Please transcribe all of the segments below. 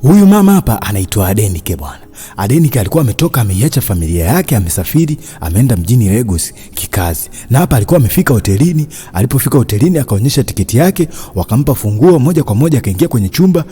Huyu mama hapa anaitwa Adenike bwana. Adenike alikuwa ametoka ameiacha familia yake, amesafiri, ameenda mjini Lagos kikazi. Na hapa alikuwa amefika hotelini, alipofika hotelini akaonyesha tiketi yake, wakampa funguo moja kwa moja akaingia kwenye chumba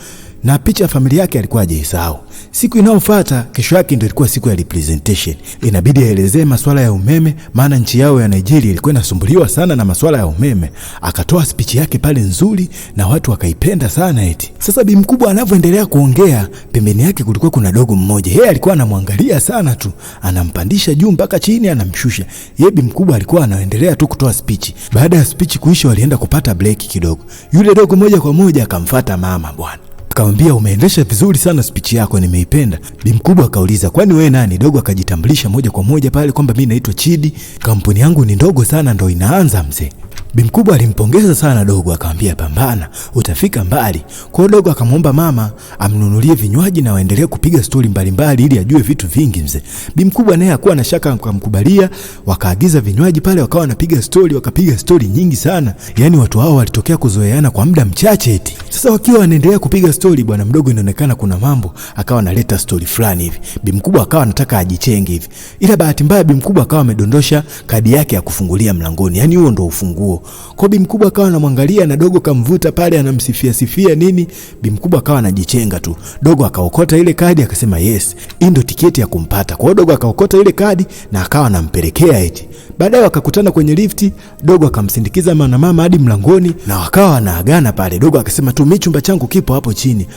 na picha ya familia yake alikuwa hajaisahau. Siku inayofuata, kesho yake ndio ilikuwa siku ya representation. Inabidi aelezee masuala ya umeme, maana nchi yao ya Nigeria ilikuwa inasumbuliwa sana na masuala ya umeme. Akatoa speech yake pale nzuri na watu wakaipenda sana eti. Sasa bi mkubwa anavyoendelea kuongea, pembeni yake kulikuwa kuna dogo mmoja. Yeye alikuwa anamwangalia sana tu, anampandisha juu mpaka chini anamshusha. Yeye bi mkubwa alikuwa anaendelea tu kutoa speech. Baada ya speech kuisha, walienda kupata break kidogo. Yule dogo moja kwa moja akamfuata mama bwana. Akamwambia umeendesha vizuri sana speech yako, nimeipenda. Bi mkubwa akauliza kwani wewe nani? Dogo akajitambulisha moja kwa moja pale kwamba mimi naitwa Chidi, kampuni yangu ni ndogo sana ndo inaanza mzee. Bi mkubwa alimpongeza sana dogo, akamwambia pambana, utafika mbali. Kwa dogo akamwomba mama amnunulie vinywaji na waendelee kupiga stori mbalimbali ili ajue vitu vingi mzee. Bi mkubwa naye hakuwa na shaka, akamkubalia, wakaagiza vinywaji pale, wakawa wanapiga stori, wakapiga stori nyingi sana. Yaani watu hao walitokea kuzoeana kwa muda mchache eti. Sasa wakiwa wanaendelea kupiga stori, bwana mdogo inaonekana kuna mambo, akawa analeta stori fulani hivi. Bi mkubwa akawa anataka ajichenge hivi. Ila bahati mbaya bi mkubwa akawa amedondosha kadi yake ya kufungulia mlangoni. Yaani huo ndo ufunguo. Kwa bi mkubwa akawa anamwangalia na dogo kamvuta pale anamsifia nini. Bi mkubwa akawa anajichenga tu. Dogo akaokota ile kadi akasema yes, hii ndio tiketi ya kumpata. Kwa dogo akaokota ile kadi na akawa anampelekea eti. Baadaye wakakutana kwenye lifti, dogo akamsindikiza mama hadi mlangoni na wakawa wanaagana pale. Dogo akasema tu mimi chumba changu kipo hapo chini.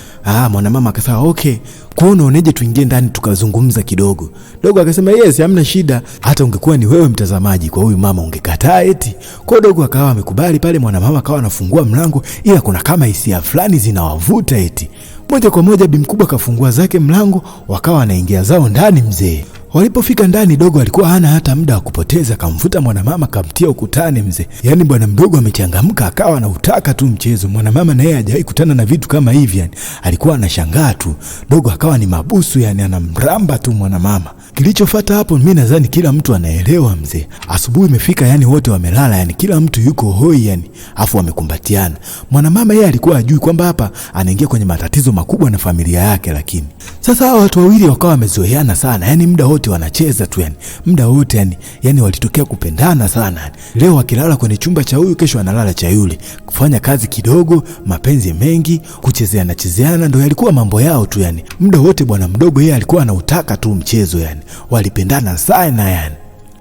Mwanamama akasema okay, kwa unaoneje tuingie ndani tukazungumza kidogo. Dogo akasema yes, hamna shida. Hata ungekuwa ni wewe mtazamaji kwa huyu mama ungekataa eti. Kwa dogo akawa amekubali pale, mwanamama akawa anafungua mlango, ila kuna kama hisia fulani zinawavuta eti. Moja kwa moja bi mkubwa kafungua zake mlango, wakawa wanaingia zao ndani mzee. Walipofika ndani, dogo alikuwa hana hata muda wa kupoteza, kamvuta mwanamama kamtia ukutani mzee. Yaani bwana mdogo amechangamka, akawa anautaka tu mchezo. Mwanamama naye hajawahi kutana na vitu kama hivi yani. Alikuwa anashangaa tu. Dogo akawa ni mabusu yani, anamramba tu mwanamama. Kilichofuata hapo mimi nadhani kila mtu anaelewa mzee. Asubuhi imefika yani, wote wamelala yani, kila mtu yuko hoi yani, afu wamekumbatiana. Mwanamama yeye alikuwa ajui kwamba hapa anaingia kwenye matatizo makubwa na familia yake, lakini sasa hao watu wawili wakawa wamezoeana sana yani, muda wote wanacheza tu yani, muda wote yani walitokea kupendana sana yani. Leo wakilala kwenye chumba cha huyu, kesho analala cha yule, kufanya kazi kidogo, mapenzi mengi, kuchezeana ndo yalikuwa mambo yao tu yani. Muda wote bwana mdogo yeye alikuwa anautaka tu mchezo yani. Walipendana sana yani.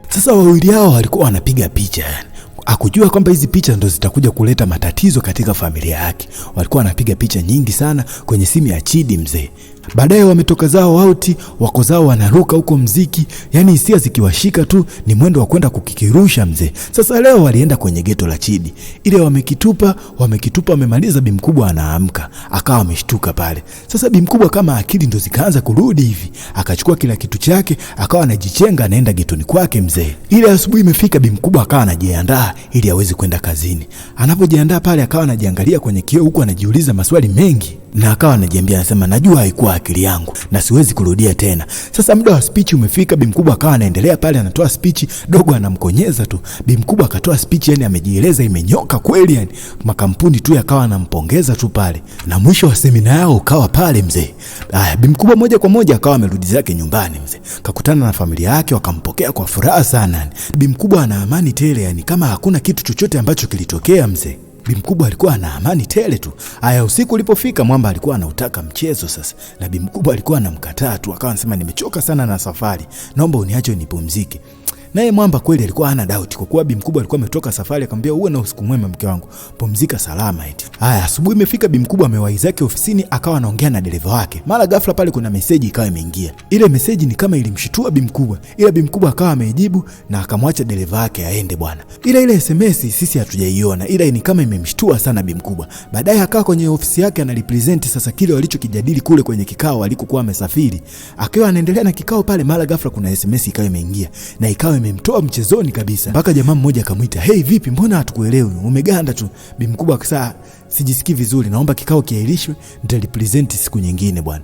Sasa wawili hao walikuwa wanapiga picha yani. Hakujua kwamba hizi picha ndo zitakuja kuleta matatizo katika familia yake. Walikuwa wanapiga picha nyingi sana kwenye simu ya Chidi mzee. Baadaye wametoka zao auti, wako zao wanaruka huko mziki, yani hisia zikiwashika tu ni mwendo wa kwenda kukikirusha mzee. Sasa leo walienda kwenye geto la Chidi. Ile wamekitupa wamemaliza, bi mkubwa anaamka, akawa ameshtuka pale. Sasa bi mkubwa kama akili ndo zikaanza kurudi hivi, akachukua kila kitu chake, akawa anajichenga anaenda getoni kwake mzee. Ile asubuhi imefika, bi mkubwa akawa anajiandaa ili aweze kwenda kazini. Anapojiandaa pale akawa anajiangalia kwenye kioo huko anajiuliza maswali mengi. Na akawa anajiambia, anasema najua haikuwa akili yangu na siwezi kurudia tena. Sasa muda wa speech umefika, bi mkubwa akawa anaendelea pale anatoa speech, dogo anamkonyeza tu. Bi mkubwa akatoa speech yani amejieleza, imenyoka kweli yani. Makampuni tu yakawa anampongeza tu pale. Na mwisho wa semina yao ukawa pale mzee. Bi mkubwa moja kwa moja akawa amerudi zake nyumbani mzee. Kakutana na familia yake, wakampokea kwa furaha sana yani. Bi mkubwa ana amani tele yani, kama hakuna kitu chochote ambacho kilitokea mzee. Bi mkubwa alikuwa ana amani tele tu. Usiku ulipofika, mwamba alikuwa anautaka mchezo sasa. Na bi mkubwa alikuwa anamkataa tu, akawa anasema nimechoka sana na safari, naomba uniache nipumzike. Naye mwamba kweli alikuwa hana doubt, kwa kuwa bi mkubwa alikuwa ametoka safari, akamwambia uwe na usiku mwema mke wangu, pumzika salama eti. Asubuhi imefika, bi mkubwa amewahi zake ofisini, akawa anaongea na dereva wake. Mara ghafla pale kuna message ikawa imeingia. Ile message ni kama ilimshitua bi mkubwa, ila bi mkubwa akawa amejibu na akamwacha dereva wake aende bwana. Ile SMS sisi hatujaiona, ila ni kama imemshtua sana bi mkubwa. Baadaye akawa kwenye ofisi yake anarepresent sasa kile walichokijadili kule kwenye kikao alikokuwa amesafiri. Akiwa anaendelea na kikao pale, mara ghafla kuna SMS ikawa imeingia na ikawa imemtoa mchezoni kabisa. Mpaka jamaa mmoja akamuita, "Hey vipi, mbona hatukuelewi? Umeganda tu." Bi mkubwa akasema, "Sijisikii vizuri, naomba kikao kiahirishwe, nitarepresent siku nyingine bwana."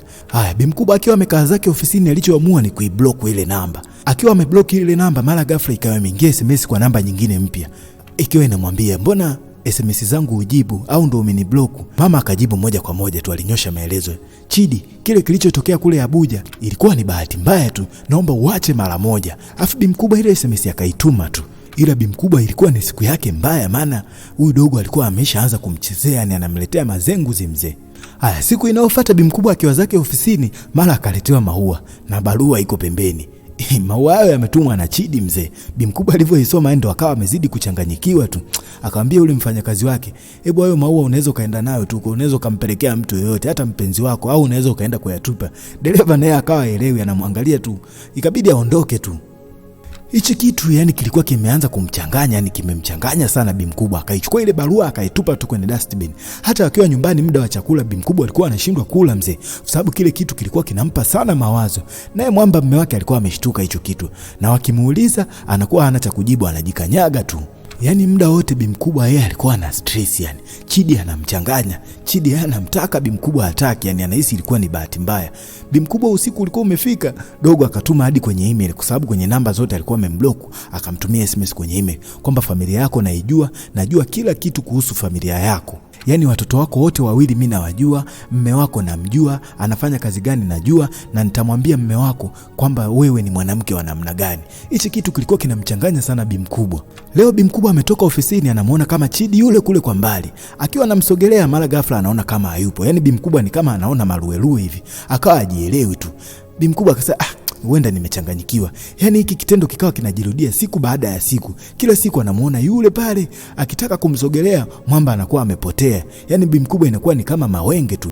Bi mkubwa akiwa amekaa zake ofisini, alichoamua ni kuiblock ile namba. Akiwa ameblock ile namba, mara ghafla ikawa imeingia SMS kwa namba nyingine mpya. Ikiwa inamwambia, "Mbona SMS zangu ujibu au ndo umeniblock? Mama akajibu moja kwa moja tu, alinyosha maelezo. Chidi, kile kilichotokea kule Abuja ilikuwa ni bahati mbaya tu, naomba uache mara moja. Afu bi mkubwa ile SMS akaituma tu. Ila bi mkubwa ilikuwa ni siku yake mbaya, maana huyu dogo alikuwa ameshaanza kumchezea, yani anamletea mazenguzi mzee. Haya, siku inayofuata bi mkubwa akiwa zake ofisini, mara akaletewa maua na barua iko pembeni. Maua hayo yametumwa na Chidi mzee. Bi mkubwa alivyoisoma ndo akawa amezidi kuchanganyikiwa tu. Akamwambia yule mfanyakazi wake, "Hebu hayo maua unaweza kaenda nayo tu, unaweza kampelekea mtu yoyote, hata mpenzi wako, au unaweza kaenda kuyatupa." Dereva naye akawa elewi, anamwangalia tu. Ikabidi aondoke tu. Hichi kitu yani kilikuwa kimeanza kumchanganya, yani kimemchanganya sana bi mkubwa. Akaichukua ile barua akaitupa tu kwenye dustbin. Hata akiwa nyumbani muda wa chakula bi mkubwa alikuwa anashindwa kula mzee, kwa sababu kile kitu kilikuwa kinampa sana mawazo. Naye Mwamba mume wake alikuwa ameshtuka hicho kitu, na wakimuuliza anakuwa hana cha kujibu, anajikanyaga tu. Yani muda wote bi mkubwa yeye alikuwa na stress yani. Chidi anamchanganya, Chidi yeye anamtaka, bi mkubwa hataki, yani anahisi ilikuwa ni bahati mbaya. Bi mkubwa usiku ulikuwa umefika, dogo akatuma hadi kwenye email, kwa sababu kwenye namba zote alikuwa amemblock, akamtumia SMS kwenye email kwamba familia yako naijua, najua kila kitu kuhusu familia yako. Yani watoto wako wote wawili mimi nawajua, mume wako namjua, anafanya kazi gani najua, na nitamwambia mume wako kwamba wewe ni mwanamke wa namna gani. Hichi kitu kilikuwa kinamchanganya sana bi mkubwa. Leo bi mkubwa ametoka ofisini, anamuona kama Chidi yule kule kwa mbali. Akiwa anamsogelea, mara ghafla anaona kama hayupo. Yani bi mkubwa ni kama anaona maruelue hivi. Akawa ajielewi tu. Bi mkubwa akasema, huenda nimechanganyikiwa. Yani hiki kitendo kikawa kinajirudia siku baada ya siku. Kila siku anamuona yule pale, akitaka kumsogelea Mwamba anakuwa amepotea. Yani bi mkubwa inakuwa ni kama mawenge tu.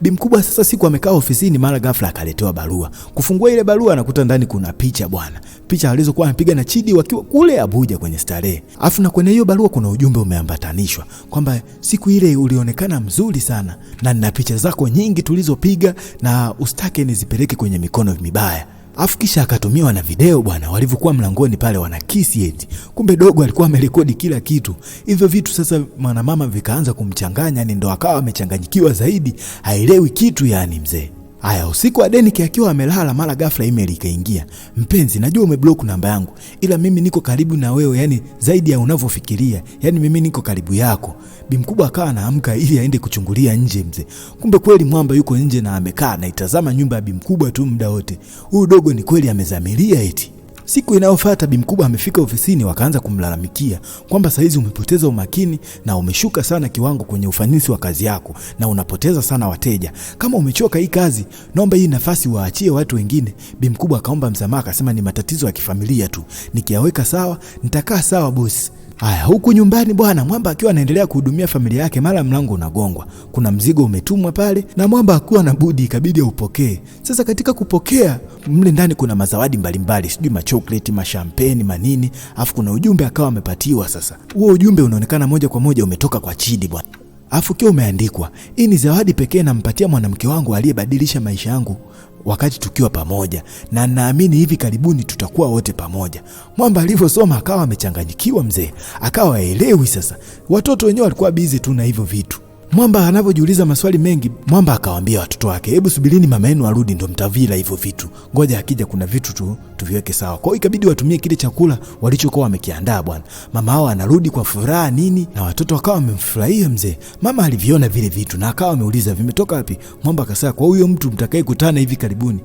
Bi mkubwa sasa siku amekaa ofisini, mara ghafla akaletewa barua. Kufungua ile barua anakuta ndani kuna picha bwana. Picha alizokuwa anapiga na Chidi wakiwa kule Abuja kwenye starehe. Afu na kwenye hiyo barua kuna ujumbe umeambatanishwa kwamba siku ile ulionekana mzuri sana na nina picha zako nyingi tulizopiga na usitake nizipeleke kwenye mikono mibaya. Afu kisha akatumiwa na video bwana, walivyokuwa mlangoni pale wana kiss eti. Kumbe dogo alikuwa amerekodi kila kitu. Hivyo vitu sasa mwanamama vikaanza kumchanganya, yani ndo akawa amechanganyikiwa zaidi, haelewi kitu yani mzee. Haya, usiku wa Denike akiwa amelala, mara ghafla email ikaingia. Mpenzi, najua umeblock namba yangu, ila mimi niko karibu na wewe, yani zaidi ya unavyofikiria. Yani mimi niko karibu yako. Bi mkubwa akawa anaamka ili aende kuchungulia nje mzee. Kumbe kweli Mwamba yuko nje na amekaa na itazama nyumba ya bi mkubwa tu muda wote. Huyu dogo ni kweli amezamilia eti. Siku inayofuata bi mkubwa amefika ofisini, wakaanza kumlalamikia kwamba saizi umepoteza umakini na umeshuka sana kiwango kwenye ufanisi wa kazi yako na unapoteza sana wateja. Kama umechoka hii kazi, naomba hii nafasi waachie watu wengine. Bi mkubwa akaomba msamaha, akasema ni matatizo ya kifamilia tu, nikiyaweka sawa nitakaa sawa bosi. Haya, huku nyumbani bwana, Mwamba akiwa anaendelea kuhudumia familia yake, mara mlango unagongwa. Kuna mzigo umetumwa pale na Mwamba hakuwa na budi, ikabidi upokee. Sasa katika kupokea, mle ndani kuna mazawadi mbalimbali, sijui machokoleti, mashampeni, manini, afu kuna ujumbe akawa amepatiwa. Sasa huo ujumbe unaonekana moja kwa moja umetoka kwa Chidi bwana. Afu kio umeandikwa, hii ni zawadi pekee nampatia mwanamke wangu aliyebadilisha maisha yangu wakati tukiwa pamoja, na naamini hivi karibuni tutakuwa wote pamoja. Mwamba alivyosoma akawa amechanganyikiwa mzee, akawa haelewi. Sasa watoto wenyewe walikuwa busy tu na hivyo vitu. Mwamba anapojiuliza maswali mengi, Mwamba akawaambia watoto wake, hebu subirini mama yenu arudi ndo mtavila hivyo vitu. Ngoja akija kuna vitu tu tuviweke sawa. Kwa hiyo ikabidi watumie kile chakula walichokuwa wamekiandaa bwana. Mama hao anarudi kwa furaha nini, na watoto wakawa wamemfurahia mzee. Mama aliviona vile vitu na akawa ameuliza vimetoka wapi. Mwamba akasema kwa huyo mtu mtakayekutana hivi karibuni.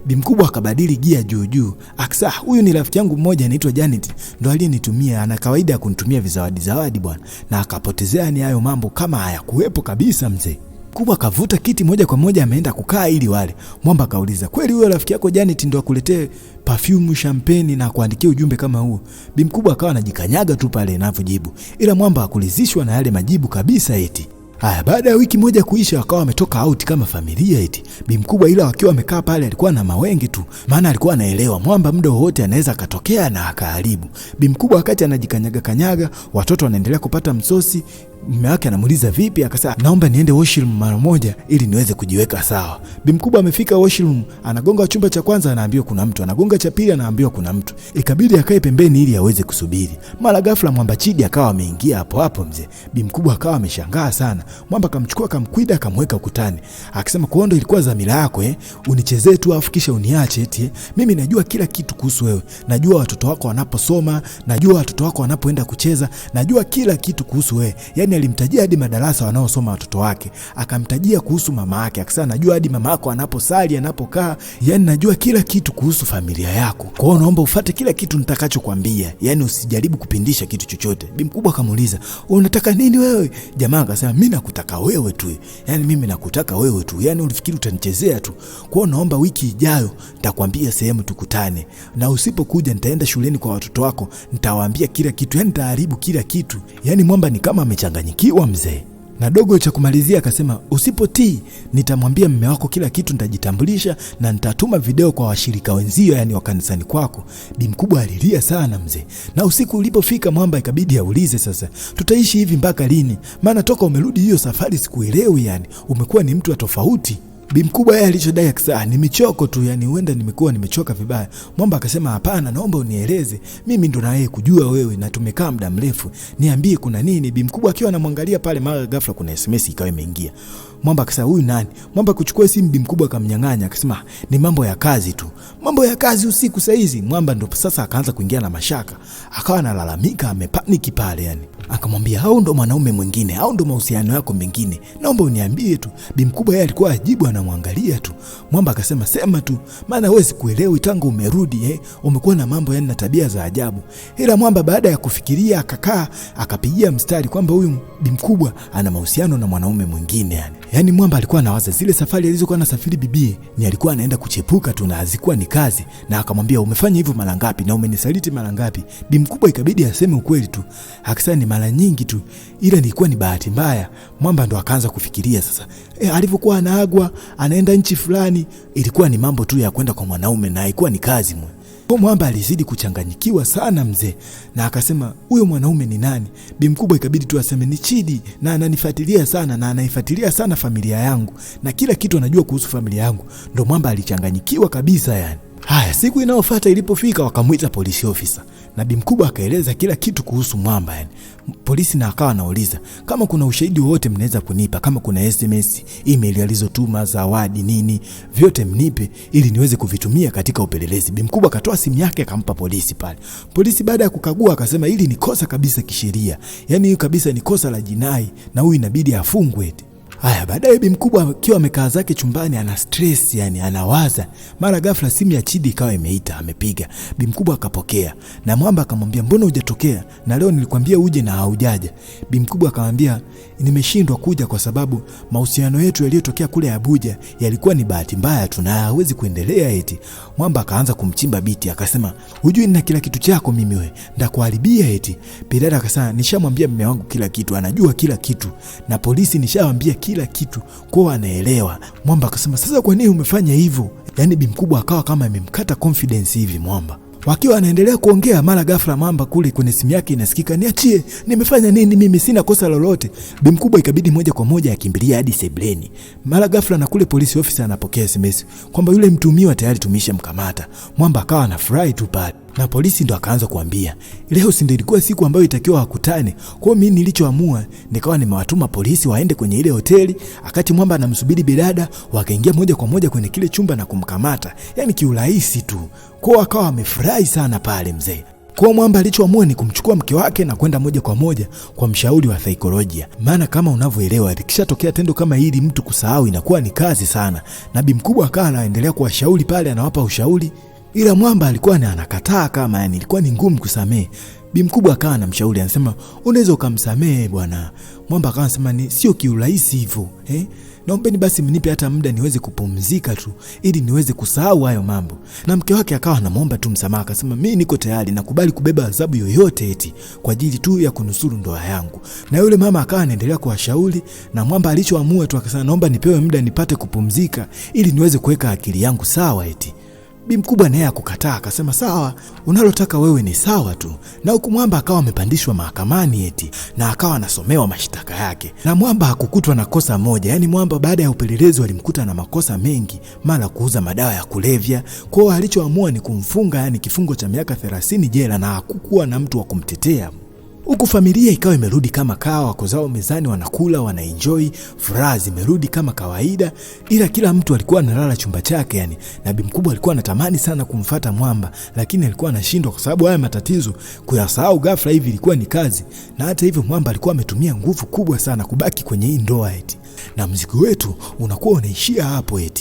Bi mkubwa akabadili gia juu. Akasa, huyu ni rafiki yangu mmoja anaitwa Janet, ndo aliyenitumia, ana kawaida ya kunitumia zawadi bwana. Na akapotezea ni hayo mambo kama hayakuwepo kabisa mzee. Kubwa kavuta kiti moja kwa moja ameenda kukaa ili wale. Mwamba kauliza, kweli huyo rafiki yako Janet ndo akuletee perfume, champagne na kuandikia ujumbe kama huo? Bi mkubwa akawa anajikanyaga tu pale anavyojibu, ila Mwamba hakulizishwa na yale majibu kabisa eti. Haya, baada ya wiki moja kuisha, wakawa wametoka out kama familia eti. Bi mkubwa ila wakiwa wamekaa pale alikuwa na mawenge tu, maana alikuwa anaelewa Mwamba muda wote anaweza katokea na akaharibu. Bi mkubwa wakati anajikanyaga, watoto wanaendelea kupata msosi, Mume wake anamuuliza vipi, akasema naomba niende washroom mara moja ili niweze kujiweka sawa. Bi mkubwa amefika washroom, anagonga chumba cha kwanza, anaambiwa kuna mtu, anagonga cha pili, anaambiwa kuna mtu. Ikabidi akae pembeni ili aweze kusubiri. Mara ghafla Mwamba Chidi akawa ameingia hapo hapo mzee. Bi mkubwa akawa ameshangaa sana. Mwamba akamchukua, akamkwida, akamweka ukutani. Akisema kuondo ilikuwa dhamira yako unichezee tu afu kisha uniache eti mimi najua kila kitu kuhusu wewe. Najua watoto wako wanaposoma, najua watoto wako wanapoenda kucheza, najua kila kitu kuhusu wewe. Yani alimtajia hadi madarasa wanaosoma watoto wake. Akamtajia kuhusu mama yake. Akasema najua hadi mama yako anaposali, anapokaa. Yani najua kila kitu kuhusu familia yako. Kwa hiyo naomba ufuate kila kitu nitakachokuambia. Yani usijaribu kupindisha kitu chochote. Bi mkubwa akamuuliza, "Unataka nini wewe?" Jamaa akasema, "Mimi nakutaka wewe tu. Yani mimi nakutaka wewe tu. Yani ulifikiri utanichezea tu. Kwa hiyo naomba wiki ijayo nitakwambia sehemu tukutane. Na usipokuja nitaenda shuleni kwa watoto wako, nitawaambia kila kitu. Yani nitaharibu kila kitu." Yani Mwamba ni kama amechanganyikiwa mzee. Na dogo cha kumalizia akasema, "Usipotii nitamwambia mume wako kila kitu, nitajitambulisha na nitatuma video kwa washirika wenzio, yani wa kanisani kwako." Bi mkubwa alilia sana mzee. Na usiku ulipofika Mwamba ikabidi aulize, sasa tutaishi hivi mpaka lini? Maana toka umerudi hiyo safari sikuelewi, yani umekuwa ni mtu wa tofauti. Bi mkubwa yeye alichodai akasema, "Nimechoka tu, yani huenda nimekuwa nimechoka vibaya." Mwamba akasema, "Hapana, naomba unieleze. Mimi ndo na yeye kujua wewe na tumekaa muda mrefu. Niambie kuna nini?" Bi mkubwa akiwa anamwangalia pale, mara ghafla kuna SMS ikawa imeingia. Mwamba akasema, "Huyu nani?" Mwamba kuchukua simu, Bi mkubwa akamnyang'anya, akasema, "Ni mambo ya kazi tu." Mambo ya kazi usiku saa hizi? Mwamba ndo sasa akaanza kuingia na mashaka. Akawa analalamika, amepaniki pale yani. Akamwambia, "Hao ndo mwanaume mwingine, hao ndo mahusiano yako mengine. Naomba uniambie tu." Bi mkubwa yeye alikuwa ajibu, anamwangalia tu. Mwamba akasema, "Sema tu, maana wewe sikuelewi tangu umerudi umekuwa na mambo yani na tabia za ajabu." Ila Mwamba baada ya kufikiria akakaa, akapigia mstari kwamba huyu Bi mkubwa ana mahusiano na mwanaume mwingine yani. Yani Mwamba alikuwa anawaza zile safari alizokuwa anasafiri bibi ni alikuwa anaenda kuchepuka tu na hazikuwa ni kazi. Na akamwambia, "Umefanya hivyo mara ngapi na umenisaliti mara ngapi?" Bi mkubwa ikabidi aseme ukweli tu. Akasema, "Ni mara nyingi tu, ila ilikuwa ni bahati mbaya." Mwamba ndo akaanza kufikiria sasa. Alivyokuwa anaagwa anaenda nchi fulani, ilikuwa ni mambo tu ya kwenda kwa mwanaume na haikuwa ni kazi mwe. Kwa Mwamba alizidi kuchanganyikiwa sana mzee. Na akasema, "Huyo mwanaume ni nani?" Bi mkubwa ikabidi tu aseme, "Ni Chidi na ananifuatilia sana na anaifuatilia sana familia yangu na kila kitu anajua kuhusu familia yangu." Ndo Mwamba alichanganyikiwa kabisa yani. Haya, siku inayofuata ilipofika wakamuita polisi officer. Na Bi mkubwa akaeleza kila kitu kuhusu Mwamba yani. Polisi na akawa anauliza, "Kama kuna ushahidi wowote mnaweza kunipa, kama kuna SMS, email alizotuma, zawadi nini, vyote mnipe ili niweze kuvitumia katika upelelezi." Bi mkubwa akatoa simu yake akampa polisi pale. Polisi baada ya kukagua akasema hili ni kosa kabisa kisheria. Yani hili kabisa ni kosa la jinai na huyu inabidi afungwe. Haya, baadaye Bi mkubwa akiwa amekaa zake chumbani ana stress yani anawaza. Mara ghafla simu ya Chidi ikawa imeita, amepiga. Bi mkubwa akapokea. Na Mwamba akamwambia, "Mbona hujatokea? Na leo nilikwambia uje na haujaja." Bi mkubwa akamwambia, "Nimeshindwa kuja kwa sababu mahusiano yetu yaliyotokea kule Abuja yalikuwa ni bahati mbaya tu na hawezi kuendelea eti." Mwamba akaanza kumchimba biti akasema, "Hujui nina kila kitu chako mimi wewe. Ndakuharibia eti." Bidada akasema, "Nishamwambia mume wangu kila kitu, anajua kila kitu. Na polisi nishawaambia kila kitu, kwa anaelewa." Mwamba akasema, "Sasa kwa nini umefanya hivyo?" Yani Bi mkubwa akawa kama amemkata confidence hivi Mwamba. Wakiwa anaendelea kuongea, mara ghafla Mwamba kule kwenye simu yake inasikika, "Niachie, nimefanya nini mimi? Sina kosa lolote." Bi mkubwa ikabidi moja kwa moja akimbilia hadi sebleni. Mara ghafla na kule polisi officer anapokea SMS kwamba yule mtuhumiwa tayari tumeshamkamata. Mwamba akawa anafurahi tu pale. Na polisi ndo akaanza kuambia, "Leo si ndio ilikuwa siku ambayo itakiwa wakutane. Kwa mimi nilichoamua nikawa nimewatuma polisi waende kwenye ile hoteli, akati Mwamba anamsubiri bidada, wakaingia moja kwa moja kwenye kile chumba na kumkamata. Yani kiurahisi tu." Kwa akawa amefurahi sana pale mzee. Kwa Mwamba alichoamua ni kumchukua mke wake na kwenda moja kwa moja kwa mshauri wa saikolojia. Maana kama unavyoelewa, ikishatokea tendo kama hili mtu kusahau inakuwa ni kazi sana. Na Bi mkubwa akawa anaendelea kuwashauri pale, anawapa ushauri. Ila Mwamba alikuwa anakataa, kama yani ilikuwa ni ngumu kusamehe. Bi mkubwa akawa anamshauri, anasema, "Unaweza ukamsamehe bwana." Mwamba akawa anasema, "Ni sio kiurahisi hivyo. Naombeni basi mnipe hata muda niweze kupumzika tu ili niweze kusahau hayo mambo." Na mke wake akawa anamuomba tu msamaha, akasema, "Mimi niko tayari, nakubali kubeba adhabu yoyote eti kwa ajili tu ya kunusuru ndoa yangu." Na yule mama akawa anaendelea kuwashauri, na Mwamba alichoamua tu akasema, "Naomba nipewe muda nipate kupumzika ili niweze kuweka akili yangu sawa eti." Bi mkubwa naye akukataa, akasema sawa, unalotaka wewe ni sawa tu. Na huku Mwamba akawa amepandishwa mahakamani eti na akawa anasomewa mashtaka yake. Na Mwamba hakukutwa na kosa moja, yani Mwamba baada ya upelelezi walimkuta na makosa mengi, mara kuuza madawa ya kulevya. Kwa hiyo alichoamua ni kumfunga, yani kifungo cha miaka 30 jela, na hakukuwa na mtu wa kumtetea. Huku familia ikawa imerudi kama kawa, wako zao mezani wanakula, wanaenjoy, furaha zimerudi kama kawaida, ila kila mtu alikuwa analala chumba chake yani. Na Bi mkubwa alikuwa anatamani sana kumfuata Mwamba, lakini alikuwa anashindwa kwa sababu haya matatizo kuyasahau ghafla hivi ilikuwa ni kazi. Na hata hivyo Mwamba alikuwa ametumia nguvu kubwa sana kubaki kwenye hii ndoa eti. Na mzigo wetu unakuwa unaishia hapo eti.